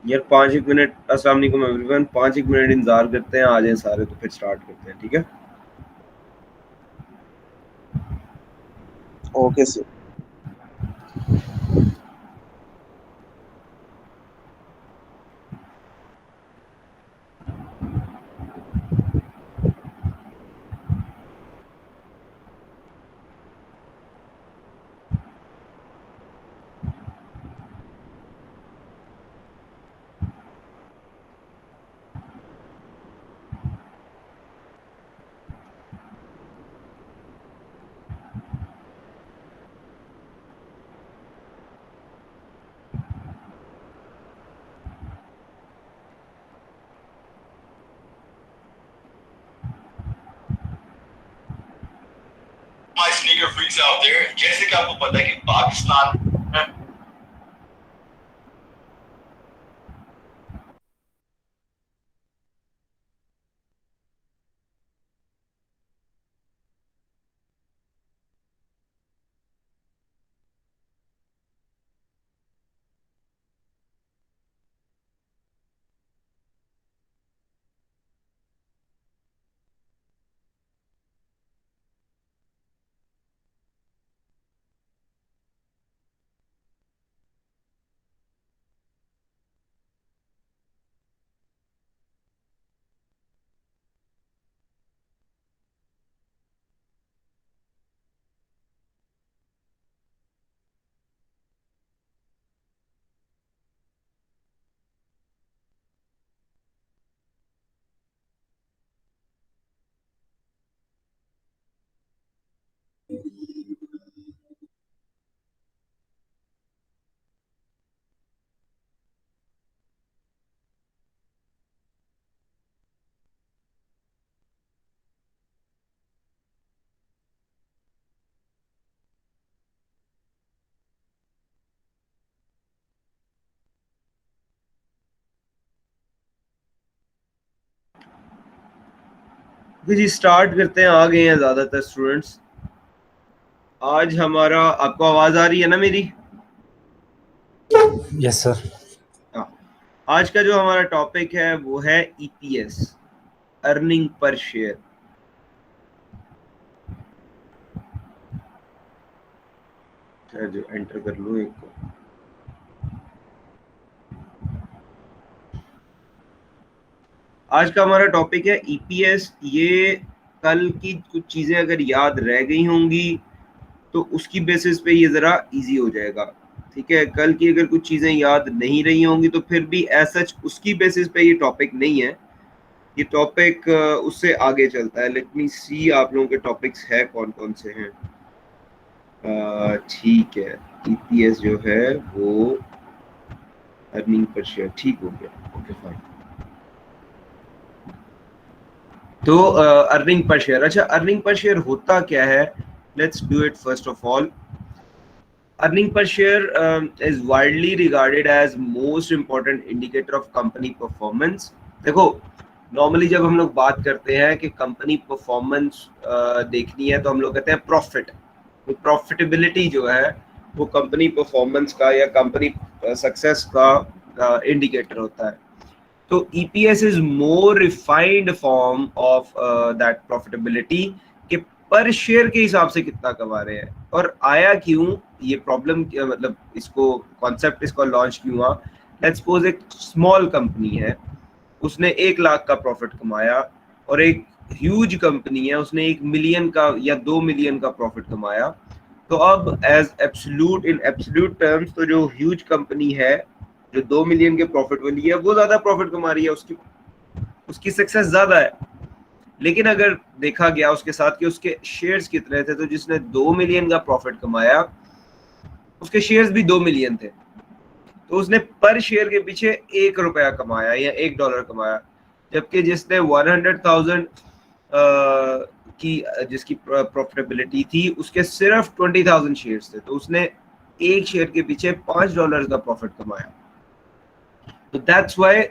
यार 5 एक मिनट, अस्सलाम वालेकुम एवरीवन, 5 एक मिनट इंतजार करते हैं, आ जाएं सारे तो फिर स्टार्ट करते हैं, ठीक है। Okay sir. sneaker freaks out there, जैसे कि आपको पता है कि पाकिस्तान जी स्टार्ट करते हैं, आ गए हैं ज्यादातर स्टूडेंट्स। आज हमारा, आपको आवाज आ रही है ना मेरी? Yes sir. हाँ। आज का जो हमारा टॉपिक है वो है ईपीएस, अर्निंग पर शेयर। जो एंटर कर लूं एक को। आज का हमारा टॉपिक है ईपीएस। ये कल की कुछ चीजें अगर याद रह गई होंगी तो उसकी बेसिस पे ये जरा इजी हो जाएगा, ठीक है। कल की अगर कुछ चीजें याद नहीं रही होंगी तो फिर भी एज सच उसकी बेसिस पे ये टॉपिक नहीं है। ये टॉपिक उससे आगे चलता है। लेट मी सी आप लोगों के टॉपिक्स है कौन कौन से हैं। ठीक है, ईपीएस जो है वो अर्निंग पर शेयर, ठीक हो गया, ओके फाइन। तो अर्निंग पर शेयर, अच्छा अर्निंग पर शेयर होता क्या है, let's do it first of all. Earning पर share is widely regarded as most important indicator of company performance. देखो, नॉर्मली जब हम लोग बात करते हैं कि कंपनी परफॉर्मेंस देखनी है तो हम लोग कहते हैं प्रॉफिट। तो प्रॉफिटेबिलिटी जो है वो कंपनी परफॉर्मेंस का या कंपनी सक्सेस का इंडिकेटर होता है। तो EPS is more refined form of that profitability, कि पर शेयर के हिसाब से कितना कमा रहे हैं। और आया क्यों ये प्रॉब्लम, मतलब इसको कॉन्सेप्ट इसको लॉन्च क्यों हुआ। लेट्स सपोज एक स्मॉल कंपनी है, उसने 1 लाख का प्रॉफिट कमाया, और एक ह्यूज कंपनी है उसने 1 मिलियन का या 2 मिलियन का प्रॉफिट कमाया। तो अब as absolute, in absolute terms, तो जो ह्यूज कंपनी है जो 2 मिलियन के प्रॉफिट वाली है वो ज्यादा प्रॉफिट कमा रही है, उसकी सक्सेस ज्यादा है। लेकिन अगर देखा गया उसके साथ कि उसके शेयर्स कितने थे, तो जिसने 2 मिलियन का प्रॉफिट कमाया उसके शेयर्स भी 2 मिलियन थे, तो उसने पर शेयर के पीछे 1 रुपया कमाया या $1 कमाया। जबकि जिसने 100,000 की जिसकी प्रॉफिटेबिलिटी थी उसके सिर्फ 20,000 शेयर्स थे, तो उसने एक शेयर के पीछे $5 का प्रॉफिट कमाया। तो दैट्स व्हाई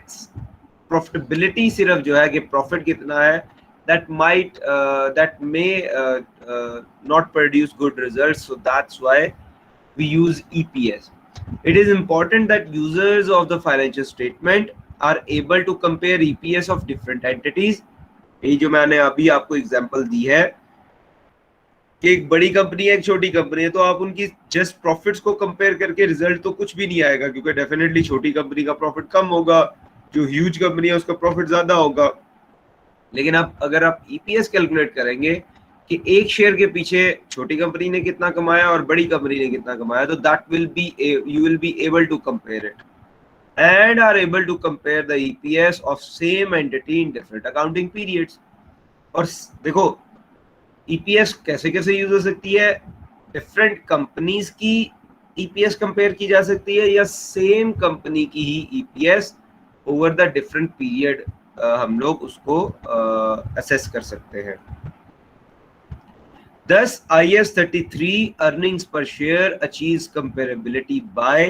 प्रॉफिटेबिलिटी सिर्फ जो है कि प्रॉफिट कितना है, that may not produce good results, so that's why we use EPS. It is important that users of the financial statement are able to compare EPS of different entities. ये जो मैंने अभी आपको एग्जांपल दी है कि एक बड़ी कंपनी है एक छोटी कंपनी है, तो आप उनकी जस्ट प्रॉफिट्स को कंपेयर करके रिजल्ट तो कुछ भी नहीं आएगा, क्योंकि डेफिनेटली छोटी कंपनी का प्रॉफिट कम होगा, जो ह्यूज कंपनी है उसका प्रॉफिट ज्यादा होगा। लेकिन आप अगर आप ईपीएस कैलकुलेट करेंगे कि एक शेयर के पीछे छोटी कंपनी ने कितना कमाया और बड़ी कंपनी ने कितना कमाया, तो that will be you will be able to compare it and are able to compare the EPS of same entity in different accounting periods. और देखो EPS कैसे कैसे यूज हो सकती है, डिफरेंट कंपनीज की EPS कंपेयर की जा सकती है या सेम कंपनी की ही EPS over the different period हम लोग उसको असेस कर सकते हैं। Thus, IAS 33 earnings per share achieves comparability by,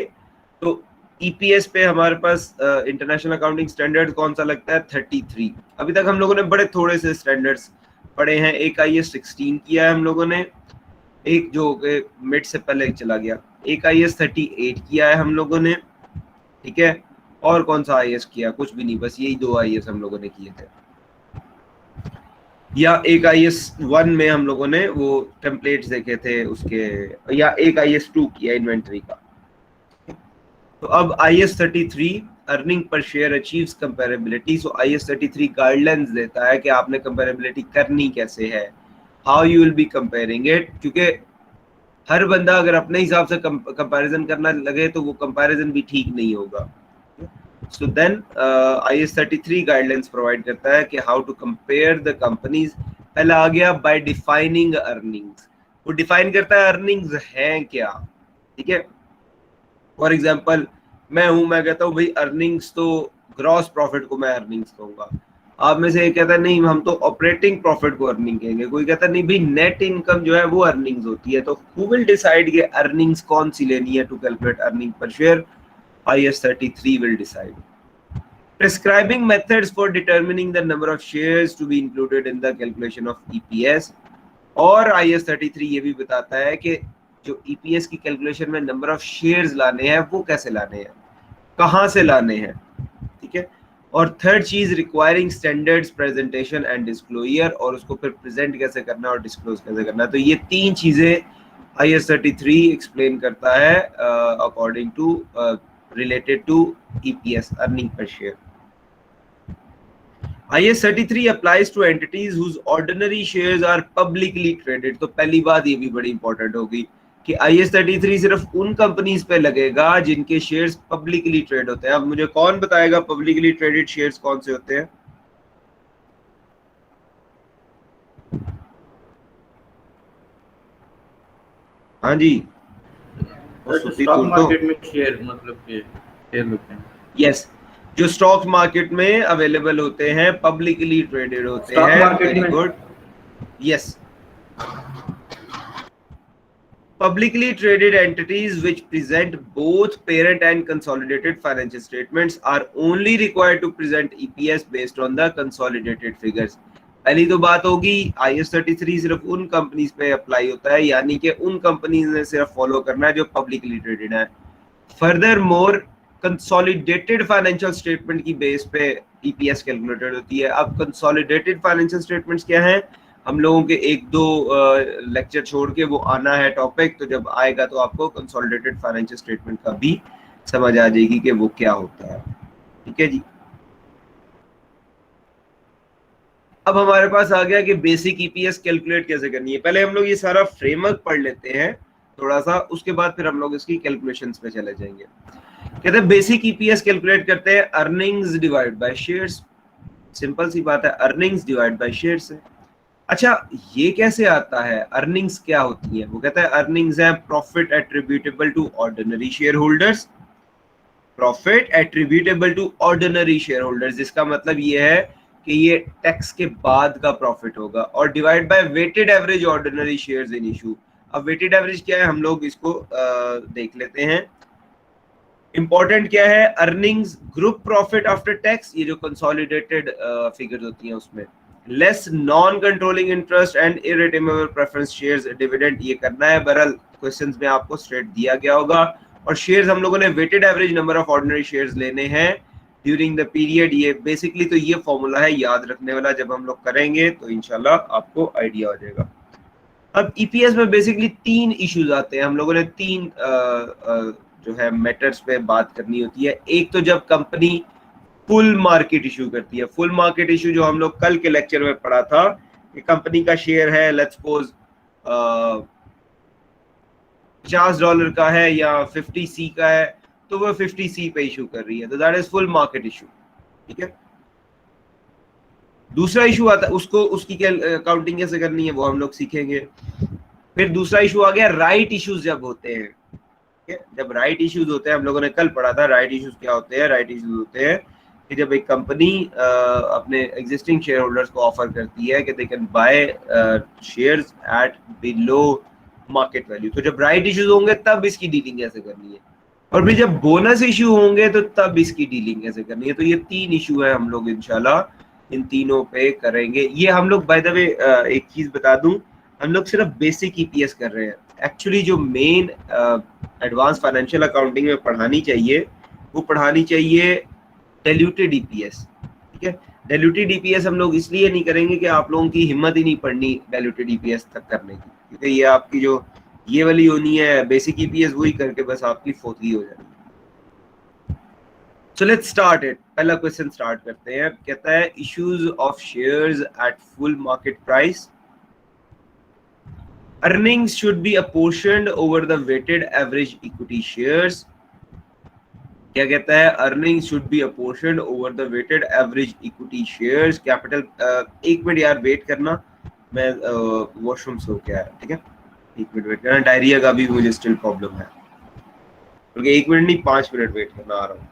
तो EPS पे हमारे पास इंटरनेशनल अकाउंटिंग स्टैंडर्ड कौन सा लगता है 33। अभी तक हम लोगों ने बड़े थोड़े से स्टैंडर्ड्स पढ़े हैं, एक IAS 16 किया है हम लोगों ने, एक जो मिड से पहले चला गया, एक IAS 38 किया है हम लोगों ने, ठीक है, और कौन सा IAS किया, कुछ भी नहीं, बस यही 2 IAS हम लोगों ने किए थे, या एक IAS 1 में हम लोगों ने वो टेम्पलेट्स देखे थे उसके, या एक IAS 2 किया इन्वेंटरी का। तो अब IAS 33 अर्निंग पर share achieves comparability. So IAS 33 guidelines देता है कि आपने कंपैरेबिलिटी करनी कैसे है, how you will be comparing it, क्योंकि हर बंदा अगर अपने हिसाब से कंपैरिजन करना लगे तो वो कंपैरिजन भी ठीक नहीं होगा। So then IAS 33 guidelines provide करता है कि how to compare the companies. पहला आ गया बाय डिफाइनिंग अर्निंग्स, वो डिफाइन करता है अर्निंग्स हैं क्या, ठीक है। फॉर एग्जाम्पल मैं कहता हूँ भाई अर्निंग्स तो ग्रॉस प्रॉफिट को मैं अर्निंग्स कहूंगा, आप में से एक कहता है नहीं हम तो ऑपरेटिंग प्रॉफिट को अर्निंग कहेंगे, कोई कहता है नहीं भाई नेट इनकम जो है वो अर्निंग्स होती है। तो हु विल डिसाइड कि अर्निंग्स कौन सी लेनी है टू कैलकुलेट अर्निंग पर share? IAS 33 will decide. Prescribing methods for determining the number of shares to be included in the calculation of EPS, और IAS 33 ये भी बताता है कि जो EPS की कैलकुलेशन में नंबर ऑफ शेयर्स लाने हैं वो कैसे लाने हैं, कहाँ से लाने हैं, ठीक है। और थर्ड चीज requiring standards presentation and disclosure, और उसको फिर प्रेजेंट कैसे करना है और डिस्क्लोज कैसे करना है। तो ये 3 चीजें IAS 33 एक्सप्लेन करता है according to related to EPS earning per share. IAS 33 applies to entities whose ordinary shares are publicly traded. तो पहली बात ये भी बड़ी इंपॉर्टेंट होगी कि IAS 33 सिर्फ उन कंपनीज पे लगेगा जिनके शेयर्स पब्लिकली ट्रेड होते हैं। अब मुझे कौन बताएगा पब्लिकली ट्रेडेड शेयर्स कौन से होते हैं? हाँ जी, स्टॉक मार्केट में शेयर मतलब के शेयर होते हैं। यस, जो स्टॉक मार्केट में अवेलेबल होते हैं, पब्लिकली ट्रेडेड होते हैं। Very good, yes. Publicly traded entities which present both parent and consolidated financial statements are only required to present EPS based on the consolidated figures. पहली तो बात होगी IAS 33 सिर्फ उन कंपनीज पे अप्लाई होता है, यानी कि उन कंपनीज ने सिर्फ फॉलो करना है जो पब्लिकली ट्रेडेड है। Further more consolidated financial statement की बेस पे EPS कैलकुलेटेड होती है। अब कंसोलिडेटेड फाइनेंशियल स्टेटमेंट्स क्या हैं? हम लोगों के 1-2 लेक्चर छोड़ के वो आना है टॉपिक, तो जब आएगा तो आपको कंसोलिडेटेड फाइनेंशियल स्टेटमेंट का भी समझ आ जाएगी कि वो क्या होता है, ठीक है जी। अब हमारे पास आ गया कि बेसिक EPS कैलकुलेट कैसे करनी है। पहले हम लोग ये सारा फ्रेमवर्क पढ़ लेते हैं थोड़ा सा, उसके बाद फिर हम लोग इसकी कैलकुलेशंस पे चले जाएंगे। कहते हैं बेसिक EPS कैलकुलेट करते हैं earnings divide by shares. Simple सी बात है, अर्निंग्स डिवाइड बाय शेयर्स है। अच्छा, ये कैसे आता है? अर्निंग्स क्या होती है? वो कहता है अर्निंग्स है profit attributable to ordinary share holders, profit attributable to ordinary share holders, जिसका मतलब ये है कि ये टैक्स के बाद का प्रॉफिट होगा, और divide by weighted average ordinary shares in issue. अब वेटेड एवरेज क्या है हम लोग इसको देख लेते हैं। इंपॉर्टेंट क्या है? Earnings group profit after tax, ये जो कंसोलिडेटेड फिगर्स होती हैं उसमें, less non controlling interest and irredeemable preference shares dividend, ये करना है। बहरहाल क्वेश्चंस में आपको स्ट्रेट दिया गया होगा और शेयर्स हम लोगों ने weighted average number of ordinary shares लेने हैं ड्यूरिंग द पीरियड। ये बेसिकली तो ये फॉर्मूला है याद रखने वाला, जब हम लोग करेंगे तो इंशाल्लाह आपको आइडिया हो जाएगा। अब ईपीएस में बेसिकली 3 इश्यूज आते हैं, हम लोगों ने 3 जो है मैटर्स पे बात करनी होती है। एक तो जब कंपनी फुल मार्केट इशू करती है, फुल मार्केट इशू जो हम लोग कल के लेक्चर में पढ़ा था कि कंपनी का शेयर है लेट्स सपोज $50 का है या 50C का है, तो वो 50C पे इशू कर रही है, तो that is full market issue. ठीक है, दूसरा इशू आता है, उसको उसकी काउंटिंग कैसे करनी है वो हम लोग सीखेंगे। फिर दूसरा इशू आ गया राइट इश्यूज जब होते हैं। ठीक है, जब राइट इश्यूज होते हैं, हम लोगों ने कल पढ़ा था राइट इश्यूज क्या होते हैं। राइट इश्यूज होते हैं कि जब एक कंपनी अपने एग्जिस्टिंग शेयर होल्डर्स को ऑफर करती है कि they can by shares at below market value, तो जब राइट इश्यूज होंगे तब इसकी डीलिंग कैसे करनी है, और फिर जब बोनस इश्यू होंगे तो तब इसकी डीलिंग कैसे करनी है। तो ये 3 इश्यू है, हम लोग इंशाल्लाह इन तीनों पे करेंगे। ये हम लोग बाय द वे एक चीज बता दूं, हम लोग सिर्फ बेसिक ईपीएस कर रहे हैं। एक्चुअली जो मेन एडवांस फाइनेंशियल अकाउंटिंग में पढ़ानी चाहिए वो पढ़ानी चाहिए डाइल्यूटेड ईपीएस। ठीक है, डाइल्यूटेड ईपीएस हम लोग इसलिए नहीं करेंगे कि आप लोगों की हिम्मत ही नहीं पड़नी डाइल्यूटेड ईपीएस तक करने की, क्योंकि ये आपकी जो ये वाली होनी है बेसिक ईपीएस, वही करके बस आपकी फोतली हो जाएगी। So let's start it. पहला क्वेश्चन स्टार्ट करते हैं, कहता है issues of shares at full market price, earnings should be apportioned over the weighted average equity shares। क्या कहता है, earning should be apportioned over the weighted average equity shares. Capital, एक मिनट यार वेट करना, मैं वॉशरूम से होके आया। ठीक है, एक मिनट वेट करना, डायरिया का भी मुझे स्टिल प्रॉब्लम है, क्योंकि 1 मिनट नहीं 5 मिनट वेट करना, आ रहा हूँ।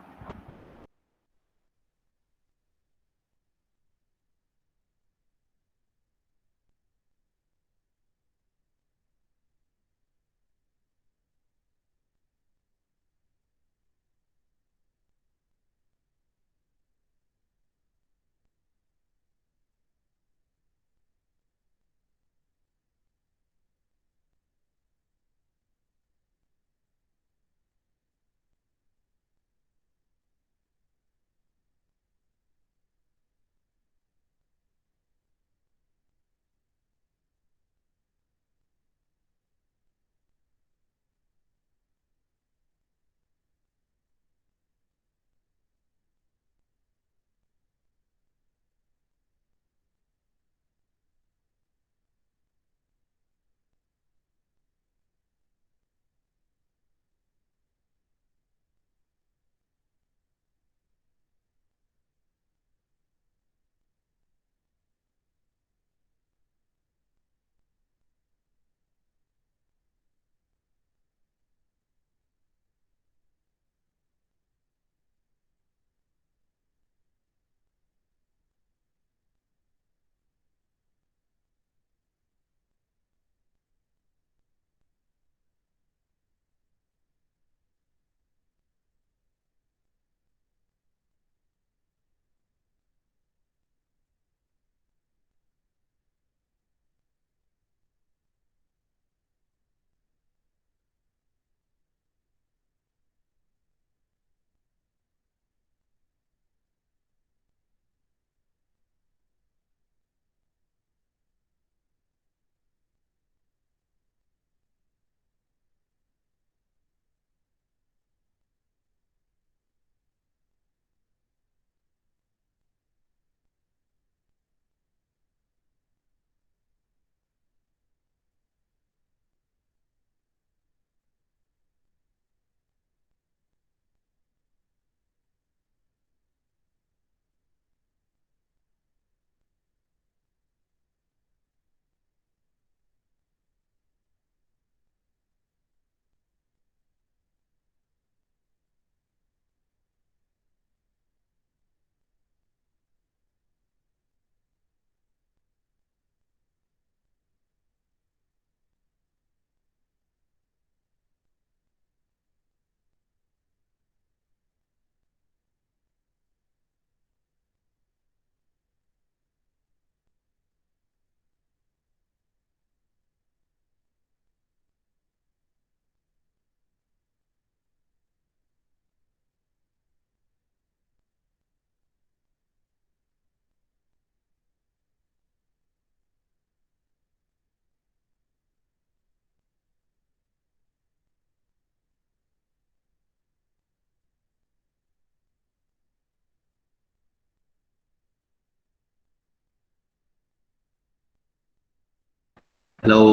हेलो।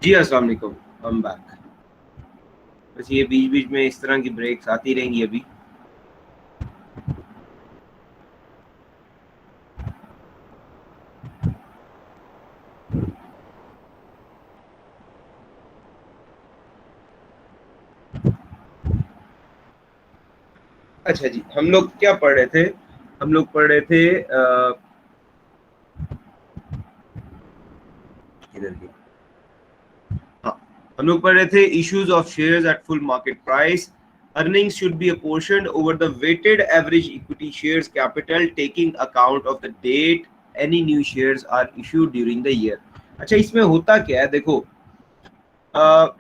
जी अस्सलाम वालेकुम, आई एम बैक। बस ये बीच बीच में इस तरह की ब्रेक्स आती रहेंगी अभी। अच्छा जी, हम लोग क्या पढ़ रहे थे? हम लोग पढ़ रहे थे किधर गए? हाँ, हम लोग पढ़ रहे थे issues of shares at full market price. Earnings should be apportioned over the weighted average equity shares capital taking account of the date any new shares are issued during the year। अच्छा, इसमें होता क्या है देखो,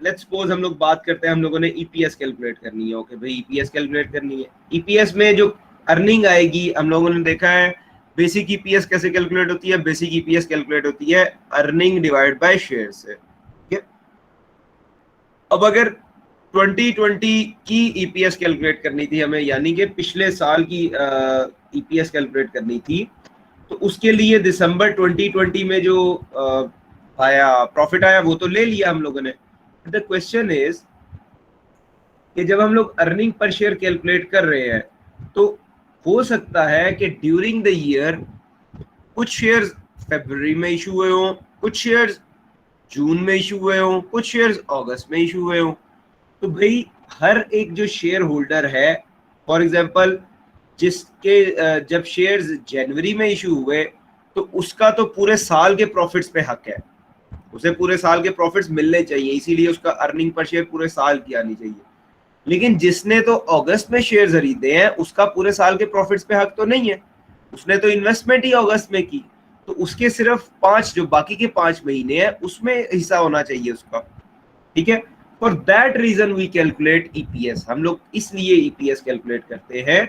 let's suppose हम लोग बात करते हैं, हम लोगों ने ईपीएस कैलकुलेट करनी है। ओके भाई, ईपीएस कैलकुलेट करनी है। ईपीएस में जो अर्निंग आएगी, हम लोगों ने देखा है बेसिक ईपीएस कैसे कैलकुलेट होती है। बेसिक ईपीएस कैलकुलेट होती है अर्निंग डिवाइड बाय शेयर से। ठीक है, अब अगर 2020 की ईपीएस कैलकुलेट करनी थी हमें, यानी कि पिछले साल की ईपीएस कैलकुलेट करनी थी, तो उसके लिए दिसंबर 2020 में जो आया प्रॉफिट आया वो तो ले लिया हम लोगों ने। द क्वेश्चन इज कि जब हम लोग अर्निंग पर शेयर कैलकुलेट कर रहे हैं, तो हो सकता है कि ड्यूरिंग द ईयर कुछ शेयर्स फरवरी में इशू हुए हों, कुछ शेयर्स जून में इशू हुए हों, कुछ शेयर्स अगस्त में इशू हुए हों। तो भाई हर एक जो शेयर होल्डर है, फॉर एग्जांपल जिसके जब शेयर्स जनवरी में इशू हुए, तो उसका तो पूरे साल के प्रॉफिट्स पे हक है, उसे पूरे साल के प्रॉफिट्स मिलने चाहिए, इसीलिए उसका अर्निंग पर शेयर पूरे साल की आनी चाहिए। लेकिन जिसने तो अगस्त में शेयर खरीदे हैं, उसका पूरे साल के प्रॉफिट्स पे हक तो नहीं है, उसने तो इन्वेस्टमेंट ही अगस्त में की, तो उसके सिर्फ 5 जो बाकी के 5 महीने हैं उसमें हिस्सा होना चाहिए उसका। ठीक है, for that reason we calculate EPS. हम लोग इसलिए ईपीएस कैलकुलेट करते हैं,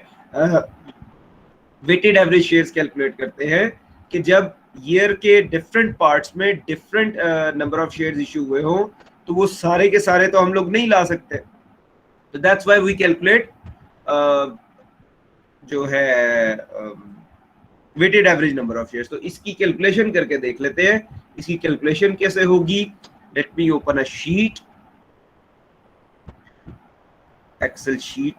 वेटेड एवरेज शेयर्स कैलकुलेट करते हैं, कि जब ईयर के डिफरेंट पार्ट्स में different number of shares issue हुए हों, तो वो सारे के सारे तो हम लोग नहीं ला सकते। तो दैट्स व्हाई वी कैलकुलेट जो है weighted average number of shares. तो इसकी कैलकुलेशन करके देख लेते हैं, इसकी कैलकुलेशन कैसे होगी। Let me open a sheet, excel sheet.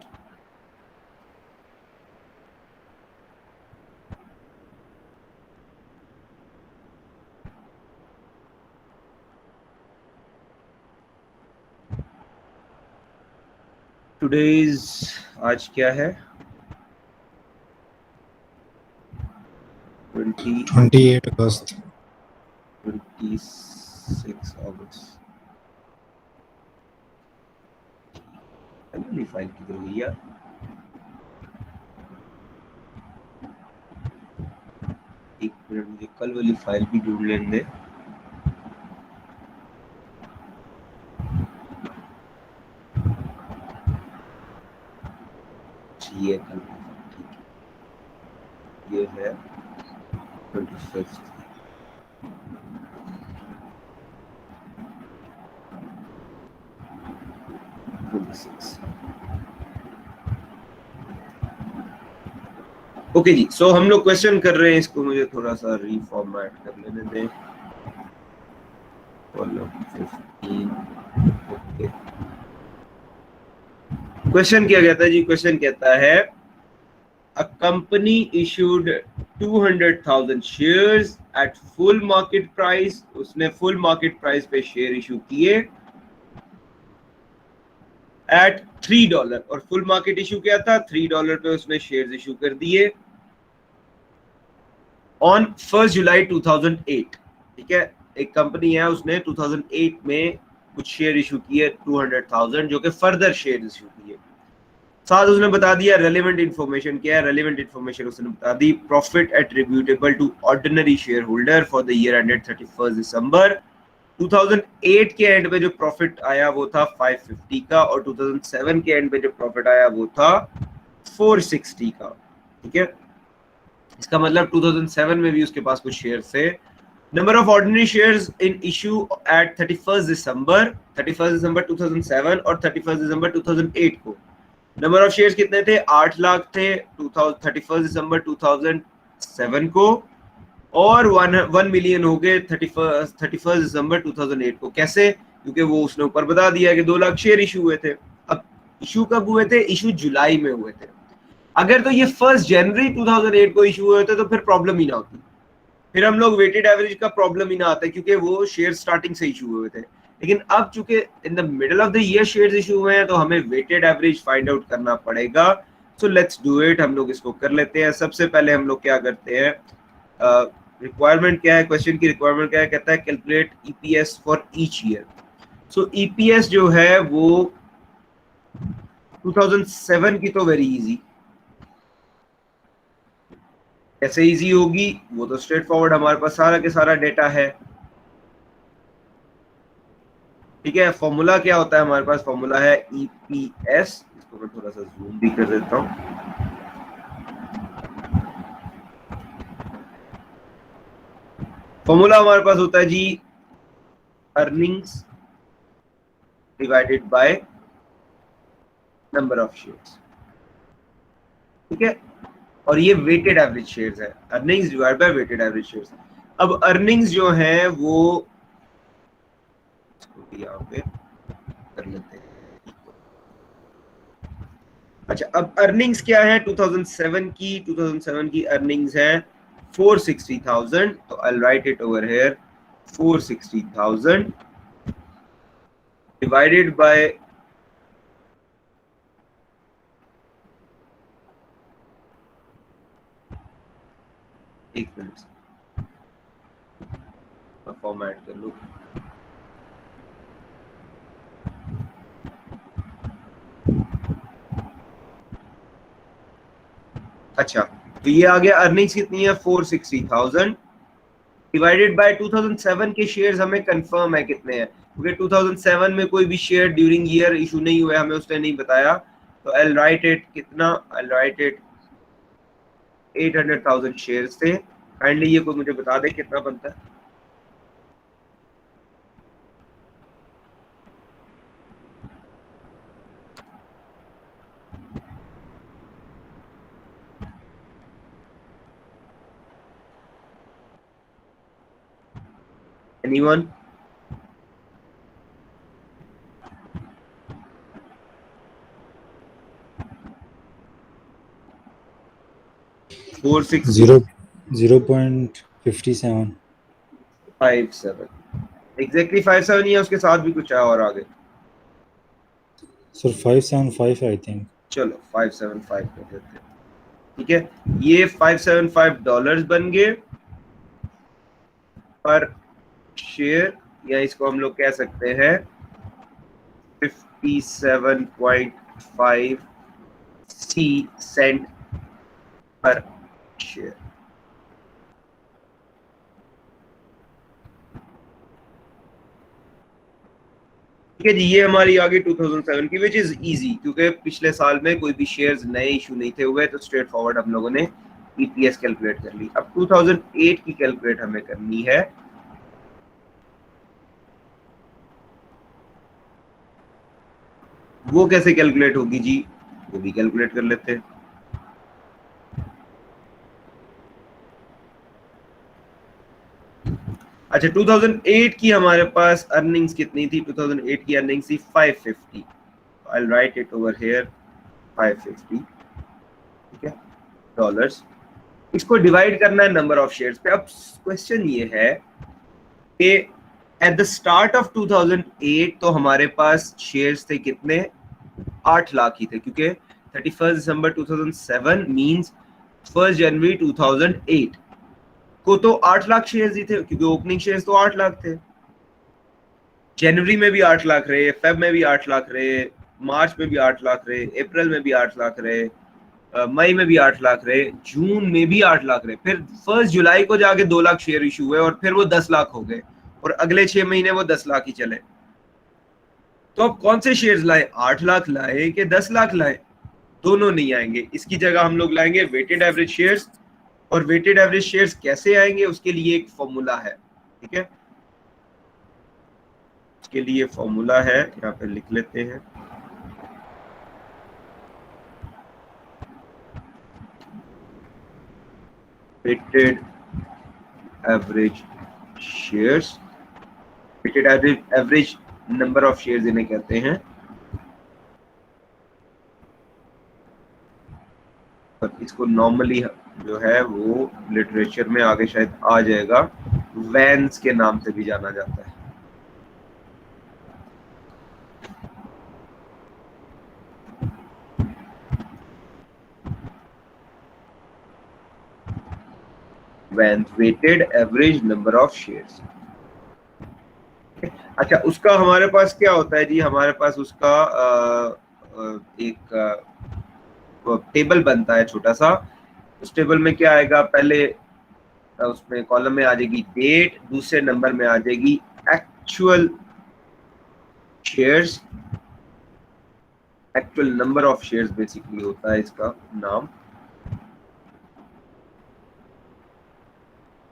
Today's आज क्या है? 28 अगस्त 26 अगस्त। अगली फाइल किधर गई यार? एक मिनट, मुझे कल वाली फाइल भी ढूंढ लेने दे। ये कल, ठीक है, ये है 25। ओके जी, सो हम लोग क्वेश्चन कर रहे हैं, इसको मुझे थोड़ा सा रीफॉर्मेट कर लेने दें। क्वेश्चन क्या कहता है जी? क्वेश्चन कहता है a company issued 200,000 shares at full market price. उसने फुल मार्केट प्राइस पे शेयर इशू किए एट $3, और फुल मार्केट इशू क्या था? $3 पे उसने शेयर्स इशू कर दिए ऑन 1 जुलाई 2008। ठीक है, एक कंपनी है, उसने 2008 में कुछ शेयर इशू किए 200,000, जो कि फर्दर शेयर इशू किए। साथ उसने बता दिया रेलेवेंट इंफॉर्मेशन क्या है। रेलेवेंट इंफॉर्मेशन उसने बता दी, profit attributable to ordinary share holder for the year ended 31 दिसंबर 2008 के एंड पे जो प्रॉफिट आया वो था 550 का, और 2007 के एंड पे जो प्रॉफिट आया वो था 460 का। ठीक है, इसका मतलब 2007 में भी उसके पास कुछ शेयर थे। Number of ordinary shares in issue at 31 दिसंबर 2007 और 31 दिसंबर 2008 को नंबर ऑफ शेयर्स कितने थे? 8 लाख थे 31 दिसंबर 2007 को, और 1 मिलियन हो गए 31 दिसंबर 2008 को। कैसे? क्योंकि वो उसने ऊपर बता दिया कि 2 लाख शेयर इशू हुए थे। अब इशू कब हुए थे? इशू जुलाई में हुए थे। अगर तो ये 1 जनवरी 2008 को इशू हुए थे तो फिर प्रॉब्लम ही ना होती, फिर हम लोग वेटेड एवरेज का प्रॉब्लम ही ना आता, क्योंकि वो शेयर स्टार्टिंग से इशू हुए थे। लेकिन अब चूंकि in the middle of the year shares issue हुए हैं तो हमें वेटेड एवरेज फाइंड आउट करना पड़ेगा। सो लेट्स डू इट, हम लोग इसको कर लेते हैं। सबसे पहले हम लोग क्या करते हैं, रिक्वायरमेंट क्या है, क्वेश्चन की रिक्वायरमेंट क्या है, कहता है calculate EPS for each year. So EPS जो है वो 2007 की तो वेरी इजी, कैसे इजी होगी वो तो स्ट्रेट फॉरवर्ड, हमारे पास सारा के सारा डेटा है। ठीक है, फॉर्मूला क्या होता है हमारे पास? फॉर्मूला है ईपीएस, इसको मैं थोड़ा सा जूम भी कर देता हूं। फॉर्मूला हमारे पास होता है जी earnings divided by number of shares. ठीक है, और ये वेटेड एवरेज शेयर्स है, earnings divide by weighted average shares. अब अर्निंग्स जो है वो यहाँ पे कर लेते हैं। अच्छा, अब अर्निंग्स क्या है 2007 की अर्निंग्स है 460,000, तो I will write it over here 460,000 divided by एक मिनट फॉर्मेट कर लो। अच्छा, तो ये आ गया अर्निंग्स कितनी है 460,000 डिवाइडेड बाय 2007 के शेयर्स हमें कंफर्म है कितने हैं, क्योंकि 2007 में कोई भी शेयर ड्यूरिंग ईयर इशू नहीं हुआ, हमें उसने नहीं बताया। तो आई विल राइट इट कितना, I will write it 800,000 shares थे। काइंडली ये कोई मुझे बता दे कितना बनता है? Anyone? Zero 0.57. 57 एग्जैक्टली 57 ही है, उसके साथ भी कुछ है और आगे। Sir, 575 I think. चलो 575 कर देते हैं। ठीक है, ये $575 बन गए पर शेयर, या इसको हम लोग कह सकते हैं 57.5 सेंट पर शेयर। ठीक है जी, ये हमारी आ गई 2007 की, विच इज इजी, क्योंकि पिछले साल में कोई भी शेयर्स नए इशू नहीं थे हुए, तो स्ट्रेट फॉरवर्ड हम लोगों ने ईपीएस कैलकुलेट कर ली। अब 2008 की कैलकुलेट हमें करनी है। वो कैसे कैलकुलेट होगी जी, वो भी कैलकुलेट कर लेते हैं। अच्छा, 2008 की हमारे पास अर्निंग्स कितनी थी? 2008 की अर्निंग्स थी 550। I will write it over here 550। ठीक है, डॉलर्स। इसको डिवाइड करना है नंबर ऑफ शेयर्स पे। अब क्वेश्चन ये है कि एट द स्टार्ट ऑफ 2008 तो हमारे पास शेयर्स थे कितने? 8 लाख ही थे, क्योंकि 31 दिसंबर 2007 मींस 1 जनवरी 2008 को तो 8 लाख शेयर्स ही थे, क्योंकि ओपनिंग शेयर्स तो 8 लाख थे। जनवरी में भी 8 लाख रहे, फेब में भी 8 लाख रहे, मार्च में भी 8 लाख रहे, अप्रैल में भी 8 लाख रहे, मई में भी 8 लाख रहे, जून में भी 8 लाख रहे। फिर 1 जुलाई को जाके 2 लाख शेयर इशू हुए और फिर वो 10 लाख हो गए। और अगले 6 महीने वो 10 लाख ही चले, तो अब कौन से शेयर्स लाए, 8 लाख लाए कि 10 लाख लाए? दोनों नहीं आएंगे। इसकी जगह हम लोग लाएंगे वेटेड एवरेज शेयर्स। और वेटेड एवरेज शेयर्स कैसे आएंगे, उसके लिए एक फॉर्मूला है, ठीक है, उसके लिए फॉर्मूला है, यहाँ पे लिख लेते हैं। Weighted average shares, weighted average number of shares इन्हें कहते हैं, और इसको नॉर्मली जो है वो लिटरेचर में आगे शायद आ जाएगा, वैन्स के नाम से भी जाना जाता है। वैन्स, weighted average number of shares. अच्छा, उसका हमारे पास क्या होता है जी, हमारे पास उसका एक टेबल बनता है छोटा सा। उस टेबल में क्या आएगा, पहले उसमें कॉलम में आ जाएगी डेट, दूसरे नंबर में आ जाएगी actual shares, actual number of shares basically होता है इसका नाम।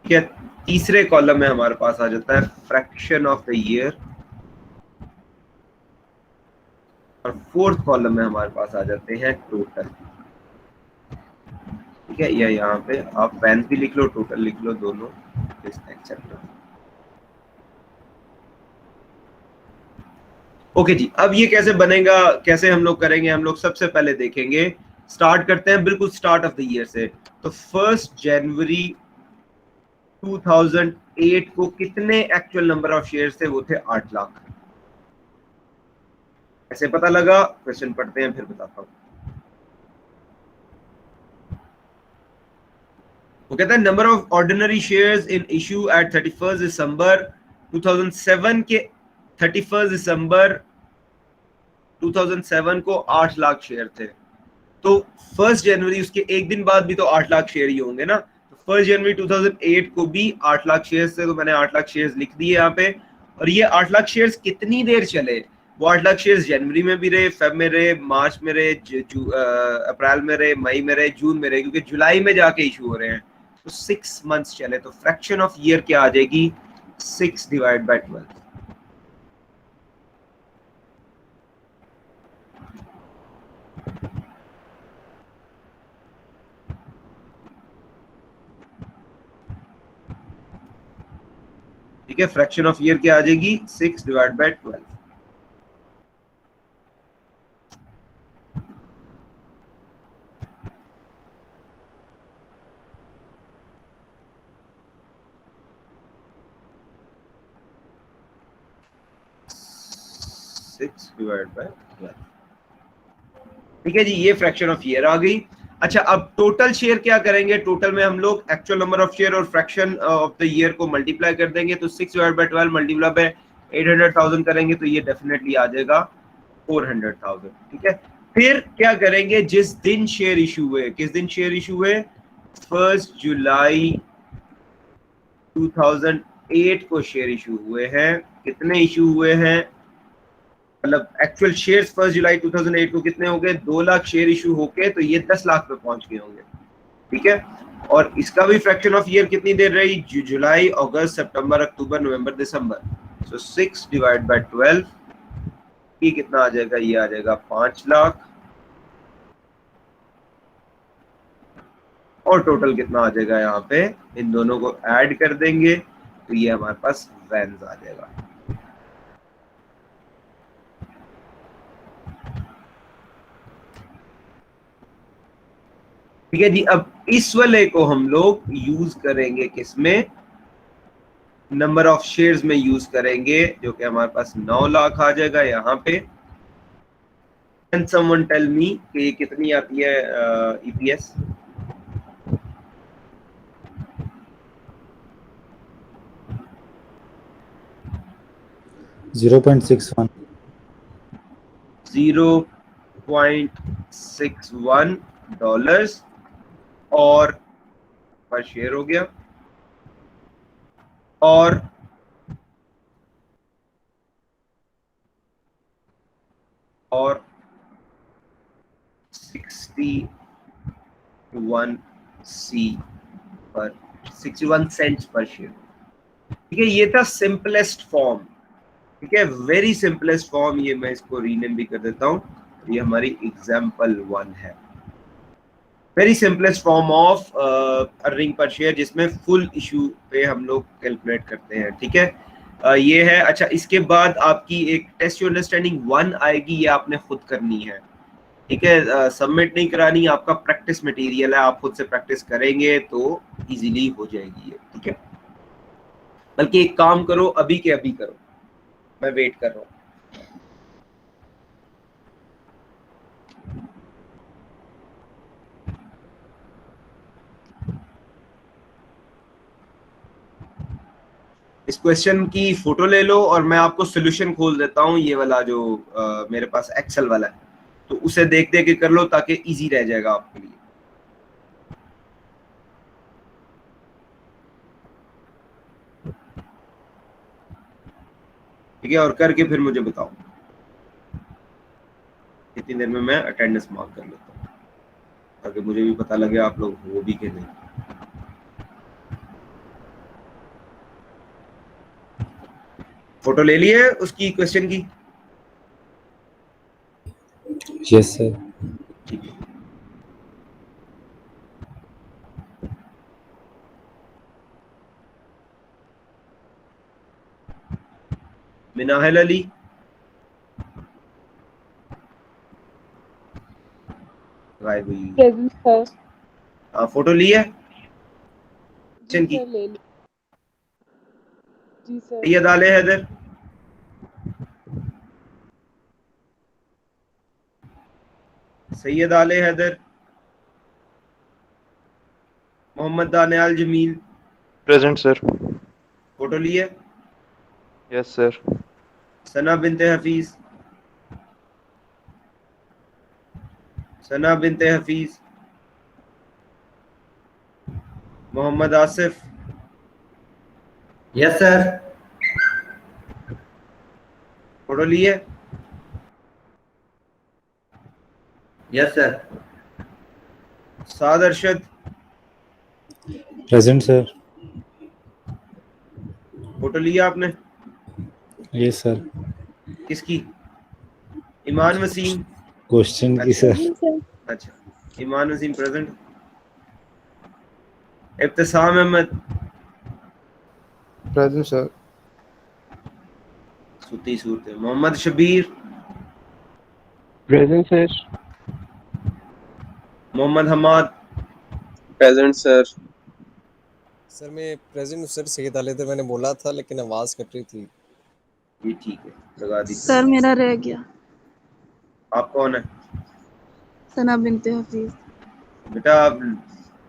क्या, तीसरे कॉलम में हमारे पास आ जाता है फ्रैक्शन ऑफ द ईयर, और फोर्थ कॉलम में हमारे पास आ जाते हैं टोटल, ठीक है, या यहाँ पे आप वैन भी लिख लो, टोटल लिख लो, दोनों एक्सेप्ट। ओके जी, अब ये कैसे बनेगा, कैसे हम लोग करेंगे, हम लोग सबसे पहले देखेंगे, स्टार्ट करते हैं बिल्कुल स्टार्ट ऑफ द ईयर से। तो 1 जनवरी 2008 को कितने एक्चुअल नंबर ऑफ शेयर्स थे, वो थे 8 लाख। ऐसे पता लगा, क्वेश्चन पढ़ते हैं फिर बताता हूं। वो कहता है number of ordinary shares in issue at 31 दिसंबर 2007 के 31 दिसंबर 2007 को 8 लाख शेयर थे। तो 1 जनवरी, उसके एक दिन बाद भी तो 8 लाख शेयर ही होंगे ना। तो 1 जनवरी 2008 को भी 8 लाख शेयर्स थे, तो मैंने 8 लाख शेयर्स लिख दिए यहाँ पे। और ये 8 लाख शेयर्स कितनी देर चले, वो 8 लाख शेयर्स जनवरी में भी रहे, फेब में रहे, मार्च में रहे, अप्रैल में रहे, मई में रहे, जून में रहे, क्योंकि जुलाई में जाके इशू हो रहे हैं। तो 6 मंथ्स चले। तो फ्रैक्शन ऑफ ईयर क्या आ जाएगी, 6 डिवाइड बाय 12। ठीक है, फ्रैक्शन ऑफ ईयर क्या आ जाएगी, 6 डिवाइड बाय 12। ठीक है जी, ये फ्रैक्शन ऑफ ईयर आ गई। अच्छा, अब टोटल शेयर क्या करेंगे, टोटल में हम लोग एक्चुअल नंबर ऑफ शेयर और फ्रैक्शन ऑफ द ईयर को मल्टीप्लाई कर देंगे। तो 6 डिवाइड बाय 12 मल्टीप्लाई बाय 800,000 करेंगे तो ये डेफिनेटली आ जाएगा 400,000। ठीक है, फिर क्या करेंगे, जिस दिन शेयर इशू हुए, किस दिन शेयर इशू हुए, 1 जुलाई 2008 को शेयर इशू हुए हैं। कितने इशू हुए हैं, मतलब एक्चुअल शेयर्स 1 जुलाई 2008 को कितने हो गए, 2 लाख शेयर इशू होके, तो ये 10 लाख पे पहुंच गए होंगे। ठीक है, और इसका भी फ्रैक्शन ऑफ ईयर कितनी देर रही, जुलाई, अगस्त, सितंबर, अक्टूबर, नवंबर, दिसंबर। सो 6 डिवाइड बाय 12 ये कितना आ जाएगा, ये आ जाएगा 5 लाख। और टोटल कितना आ जाएगा, यहाँ पे इन दोनों को ऐड कर देंगे तो ये हमारे पास वैन्स आ जाएगा। ठीक है जी, अब इस वाले को हम लोग यूज करेंगे किसमें, नंबर ऑफ शेयर्स में यूज करेंगे, जो कि हमारे पास 9 लाख आ जाएगा यहाँ पे। Can someone tell me कि ये कितनी आती है EPS? $0.61 $0.61 और पर शेयर हो गया। और और 61 पर 61 सेंट्स पर शेयर। ठीक है, ये था सिंपलेस्ट फॉर्म। ठीक है, वेरी सिंपलेस्ट फॉर्म। ये मैं इसको रीनेम भी कर देता हूँ, ये हमारी एग्जाम्पल 1 है। Very simplest form of earning per share, जिसमें फुल इशू पे हम लोग कैलकुलेट करते हैं। ठीक है, ये है। अच्छा, इसके बाद आपकी एक टेस्ट योर अंडरस्टैंडिंग 1 आएगी, ये आपने खुद करनी है। ठीक है, सबमिट नहीं करानी, आपका प्रैक्टिस मटेरियल है, आप खुद से प्रैक्टिस करेंगे तो इजीली हो जाएगी ये। ठीक है, बल्कि एक काम करो, अभी के अभी करो, मैं वेट कर रहा हूँ। इस क्वेश्चन की फोटो ले लो और मैं आपको सोल्यूशन खोल देता हूँ, ये वाला जो मेरे पास एक्सेल वाला है, तो उसे देख देख के कर लो ताकि इजी रह जाएगा आपके लिए। ठीक है, और करके फिर मुझे बताओ। इतनी देर में मैं अटेंडेंस मार्क कर लेता हूँ ताकि मुझे भी पता लगे आप लोग हो भी कि नहीं। फोटो ले लिए उसकी क्वेश्चन की? Yes sir. ठीक है, मिनाहिल अली, गायब हुई। Present sir. फोटो ली है जी क्वेश्चन की? सर, ले ली। जी sir. Syed Aale Haider, Syed Aale Haider, Mohammad Daniyal Jameel, present sir. Photo ली है? Yes sir. Sana Binte Hafeez, Sana Binte Hafeez, Mohammad Asif, yes sir. Photo ली है? Yes sir. Saad Arshad, present sir. Photo लिया आपने? Yes sir. किसकी? ईमान वसीम। क्वेश्चन की अच्छा सर। Present sir. अच्छा, Iman Waseem present. Ibtisam Ahmed, present sir. सूती सूरत। Mohammad Shabir, present sir. Mohammad Hammad, present sir. Sir मैं प्रेजेंट सर सही डाले थे, मैंने बोला था लेकिन आवाज़ कट रही थी। ये ठीक है, लगा दी। सर मेरा रह गया। आप कौन है? सना बिनते हफीज। बेटा आप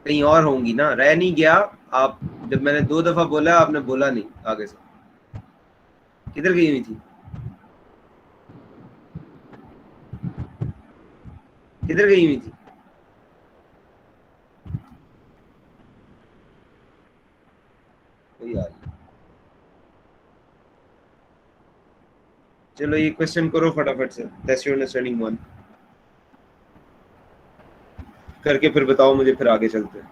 कहीं और होंगी ना, रह नहीं गया। आप जब मैंने 2 दफा बोला आपने बोला नहीं आगे से। किधर गई हुई थी? किधर गई हुई थी? कोई याद नहीं। चलो ये क्वेश्चन करो फटाफट से, टेस्ट योर अंडरस्टैंडिंग 1 करके फिर बताओ मुझे, फिर आगे चलते हैं।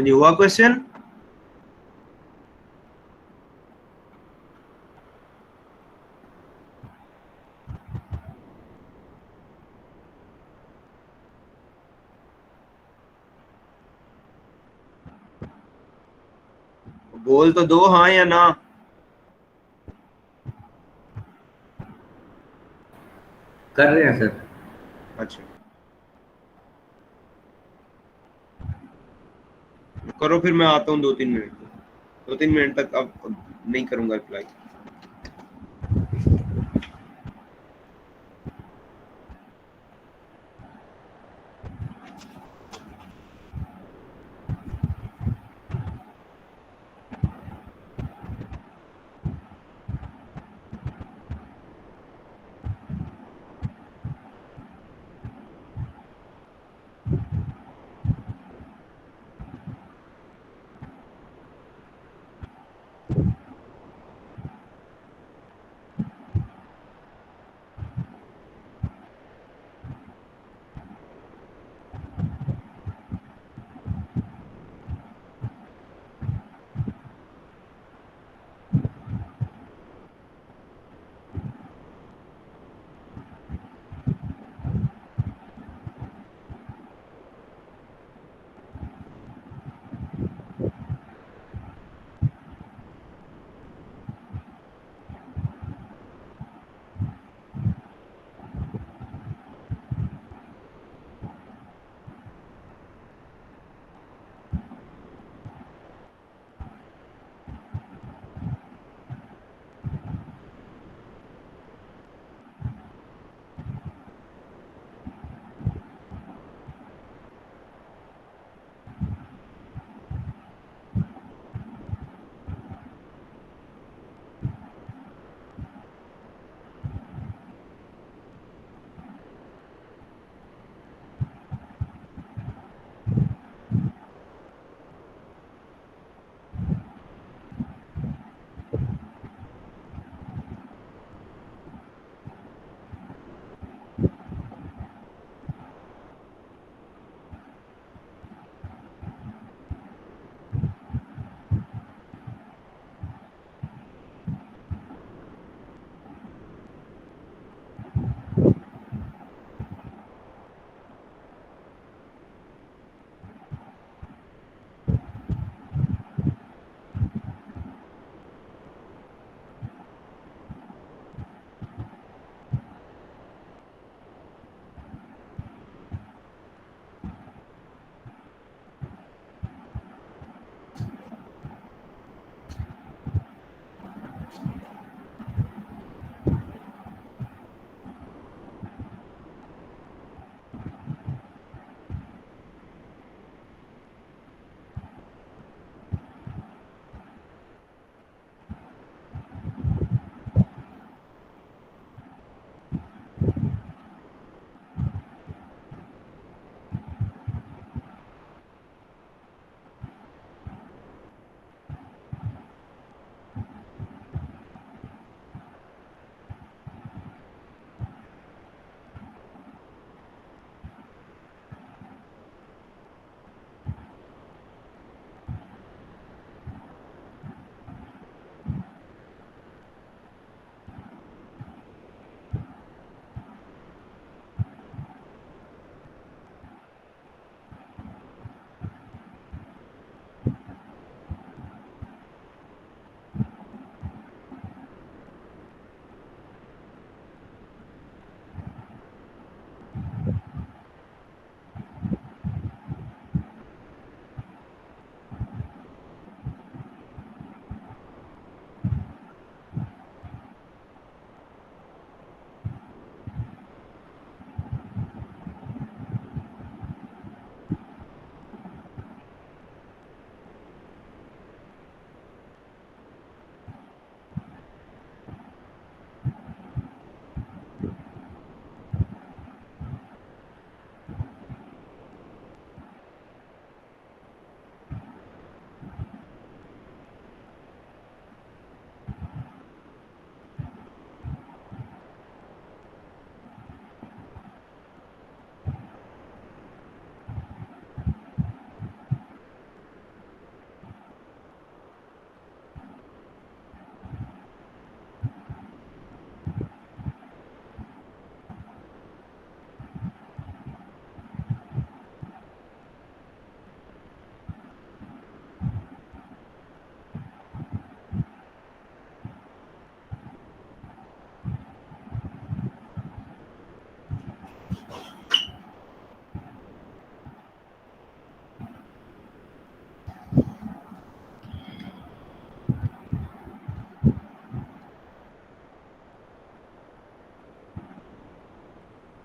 हाँ जी, हुआ क्वेश्चन? बोल तो दो हाँ या ना। कर रहे हैं सर। अच्छा, करो फिर, मैं आता हूँ 2-3 मिनट में। 2-3 मिनट तक अब नहीं करूंगा रिप्लाई।